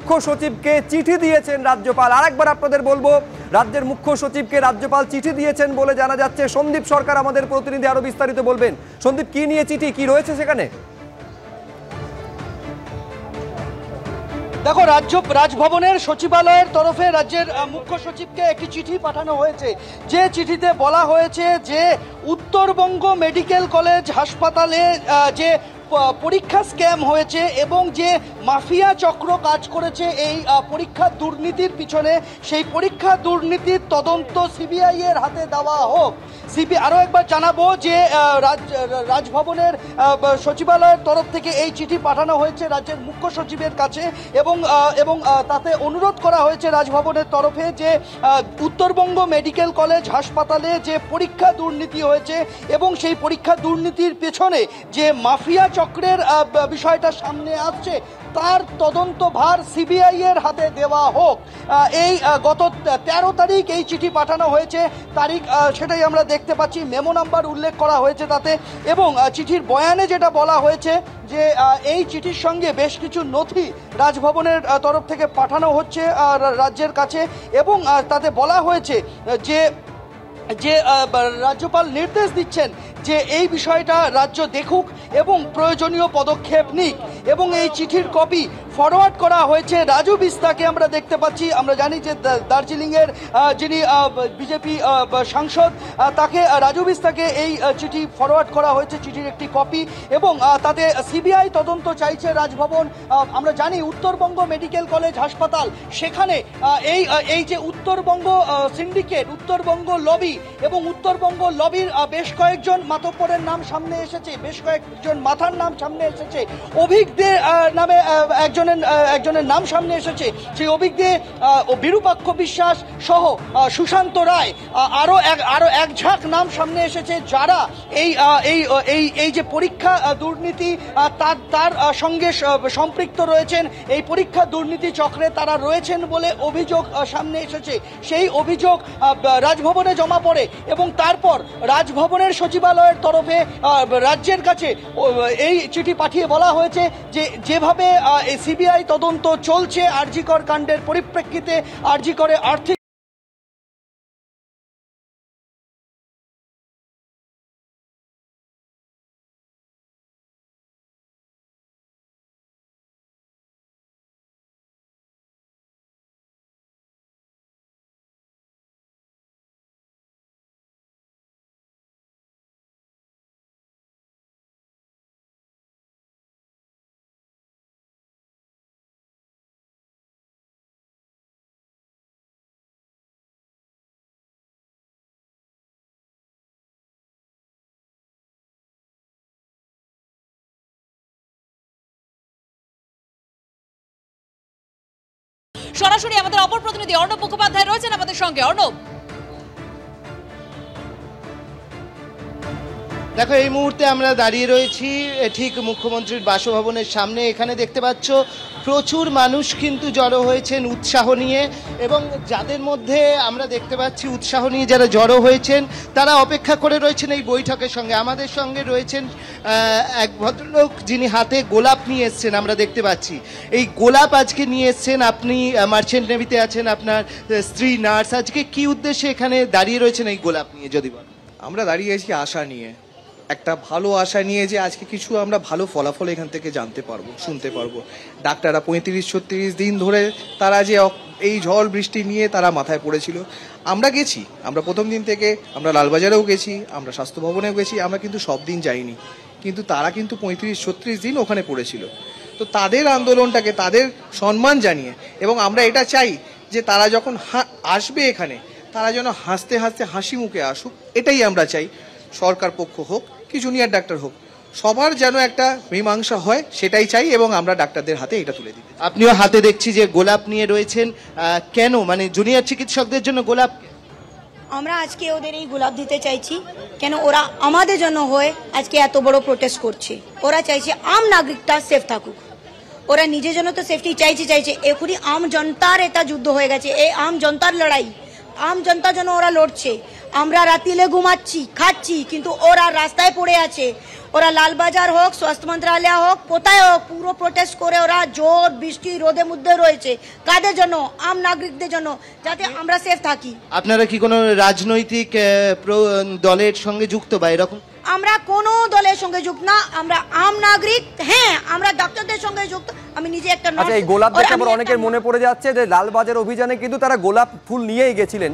মুখ্য সচিবকে চিঠি দিয়েছেন রাজ্যপাল। আরেকবার আপনাদের বলবো, রাজ্যের মুখ্য সচিবকে রাজ্যপাল চিঠি দিয়েছেন বলে জানা যাচ্ছে। সন্দীপ সরকার আমাদের প্রতিনিধি আরো বিস্তারিত বলবেন। সন্দীপ, কি নিয়ে চিঠি, কি রয়েছে সেখানে? দেখো, রাজভবনের সচিবালয়ের তরফে রাজ্যের মুখ্য সচিবকে একটি চিঠি পাঠানো হয়েছে, যে চিঠিতে বলা হয়েছে যে উত্তরবঙ্গ মেডিকেল কলেজ হাসপাতালে যে পরীক্ষা স্ক্যাম হয়েছে এবং যে মাফিয়া চক্র কাজ করেছে এই পরীক্ষা দুর্নীতির পিছনে, সেই পরীক্ষা দুর্নীতির তদন্ত সিবিআই এর হাতে দেওয়া হোক। আরও একবার জানাবো যে রাজভবনের সচিবালয়ের তরফ থেকে এই চিঠি পাঠানো হয়েছে রাজ্যের মুখ্য সচিবের কাছে এবং তাতে অনুরোধ করা হয়েছে রাজভবনের তরফে যে উত্তরবঙ্গ মেডিকেল কলেজ হাসপাতালে যে পরীক্ষা দুর্নীতি হয়েছে এবং সেই পরীক্ষা দুর্নীতির পেছনে যে মাফিয়া চক্রের বিষয়টা সামনে আসছে, তার তদন্ত ভার সিবিআই এর হাতে দেওয়া হোক। এই গত 13 তারিখ এই চিঠি পাঠানো হয়েছে, তারিখ সেটাই আমরা দেখতে পাচ্ছি, মেমো নাম্বার উল্লেখ করা হয়েছে তাতে, এবং চিঠির বয়ানে যেটা বলা হয়েছে যে এই চিঠির সঙ্গে বেশ কিছু নথি রাজভবনের তরফ থেকে পাঠানো হচ্ছে রাজ্যের কাছে, এবং তাতে বলা হয়েছে যে রাজ্যপাল নির্দেশ দিচ্ছেন যে এই বিষয়টা রাজ্য দেখুক এবং প্রয়োজনীয় পদক্ষেপ নিক, এবং এই চিঠির কপি ফরওয়ার্ড করা হয়েছে রাজু বিস্তাকে। আমরা দেখতে পাচ্ছি, আমরা জানি যে দার্জিলিংয়ের যিনি বিজেপি সাংসদ, তাকে রাজু বিস্তাকে এই চিঠি ফরওয়ার্ড করা হয়েছে, চিঠির একটি কপি, এবং তাতে সিবিআই তদন্ত চাইছে রাজভবন। আমরা জানি উত্তরবঙ্গ মেডিকেল কলেজ হাসপাতাল, সেখানে এই যে উত্তরবঙ্গ সিন্ডিকেট, উত্তরবঙ্গ লবি এবং উত্তরবঙ্গ লবির বেশ কয়েকজন মাতব্বরের নাম সামনে এসেছে, বেশ কয়েকজন মাথার নাম সামনে এসেছে, অভিক দে নামে একজনের নাম সামনে এসেছে। সেই অভিক দে, বিরূপাক্ষ বিশ্বাস সহ সুশান্ত রায়, আরো এক ঝাঁক নাম সামনে এসেছে, যারা এই যে পরীক্ষা দুর্নীতি তার সঙ্গে সম্পৃক্ত রয়েছেন, এই পরীক্ষা দুর্নীতি চক্রে তারা রয়েছেন বলে অভিযোগ সামনে এসেছে। সেই অভিযোগ রাজভবনে জমা পড়ে এবং তারপর রাজভবনের সচিবালয়ের তরফে রাজ্যের কাছে এই চিঠি পাঠিয়ে বলা হয়েছে যে যেভাবে সিবিআই তদন্ত চলছে আরজি কর কাণ্ডের পরিপ্রেক্ষিতে, আরজি করে আর্থিক সরাসরি আমাদের অপর প্রতিনিধি অর্ণব মুখোপাধ্যায় রয়েছেন আমাদের সঙ্গে। অর্ণব, দেখো, এই মুহূর্তে আমরা দাঁড়িয়ে রয়েছি ঠিক মুখ্যমন্ত্রীর বাসভবনের সামনে। এখানে দেখতে পাচ্ছ প্রচুর মানুষ কিন্তু জড়ো হয়েছেন উৎসাহ নিয়ে, এবং যাদের মধ্যে আমরা দেখতে পাচ্ছি উৎসাহ নিয়ে যারা জড়ো হয়েছেন তারা অপেক্ষা করে রয়েছেন এই বৈঠকের সঙ্গে। আমাদের সঙ্গে রয়েছেন এক ভদ্রলোক, যিনি হাতে গোলাপ নিয়ে এসছেন। আমরা দেখতে পাচ্ছি এই গোলাপ আজকে নিয়ে এসছেন। আপনি মার্চেন্ট নেভিতে আছেন, আপনার স্ত্রী নার্স। আজকে কি উদ্দেশ্যে এখানে দাঁড়িয়ে রয়েছেন এই গোলাপ নিয়ে যদি বলেন? আমরা দাঁড়িয়ে আছি আশা নিয়ে, একটা ভালো আশা নিয়ে যে আজকে কিছু আমরা ভালো ফলাফল এখান থেকে জানতে পারবো, শুনতে পারবো। ডাক্তাররা 35-36 দিন ধরে তারা যে এই ঝড় বৃষ্টি নিয়ে তারা মাথায় পড়েছিল, আমরা গেছি, আমরা প্রথম দিন থেকে আমরা লালবাজারেও গেছি, আমরা স্বাস্থ্য ভবনেও গেছি, আমরা কিন্তু সব দিন যাইনি, কিন্তু তারা কিন্তু 35-36 দিন ওখানে পড়েছিল। তো তাদের আন্দোলনটাকে, তাদের সম্মান জানিয়ে, এবং আমরা এটা চাই যে তারা যখন আসবে এখানে, তারা যেন হাসতে হাসতে হাসি মুখে আসুক, এটাই আমরা চাই। সরকার পক্ষ হোক কি জুনিয়র ডাক্তার হোক, সবার যেন একটা মীমাংসা হয়, সেটাই চাই, এবং আমরা ডাক্তারদের হাতে এটা তুলে দিতে। আপনিও হাতে দেখছি যে গোলাপ নিয়ে রয়েছেন, কেন, মানে জুনিয়র চিকিৎসকদের জন্য গোলাপ? আমরা আজকে ওদের এই গোলাপ দিতে চাইছি, কেন ওরা আমাদের জন্য হয়ে আজকে এত বড় প্রোটেস্ট করছে। ওরা চাইছে আম নাগরিকটা সেফ থাকুক, ওরা নিজের জন্য তো সেফটি চাইছে। এখনই আম জনতার এটা যুদ্ধ হয়ে গেছে, এই আম জনতার লড়াই, আম জনতার জন্য ওরা লড়ছে। আমরা রাতিলে ঘুমাচ্ছি, খাচ্ছি, কিন্তু ওরা রাস্তায় পড়ে আছে। ওরা লালবাজার হোক, স্বাস্থ্য মন্ত্রণালয় হোক, কোথায় হোক, পুরো প্রোটেস্ট করে ওরা জোর বৃষ্টি রোদে মধ্যে রয়েছে। কাদের জন্য? আম নাগরিকদের জন্য, যাতে আমরা সেফ থাকি। আপনারা কি কোনো রাজনৈতিক দলের সঙ্গে যুক্ত বা এরকম? আমরা কোনো দলের সঙ্গে যুক্ত না, আমরা আম নাগরিক। হ্যাঁ, আমরা ডাক্তারদের সঙ্গে যুক্ত। আমি নিজে একটা আচ্ছা, এই গোলাপ দেখে আবার অনেকের মনে পড়ে যাচ্ছে যে লালবাজার অভিযানে কিন্তু তারা গোলাপ ফুল নিয়েই গেছিলেন।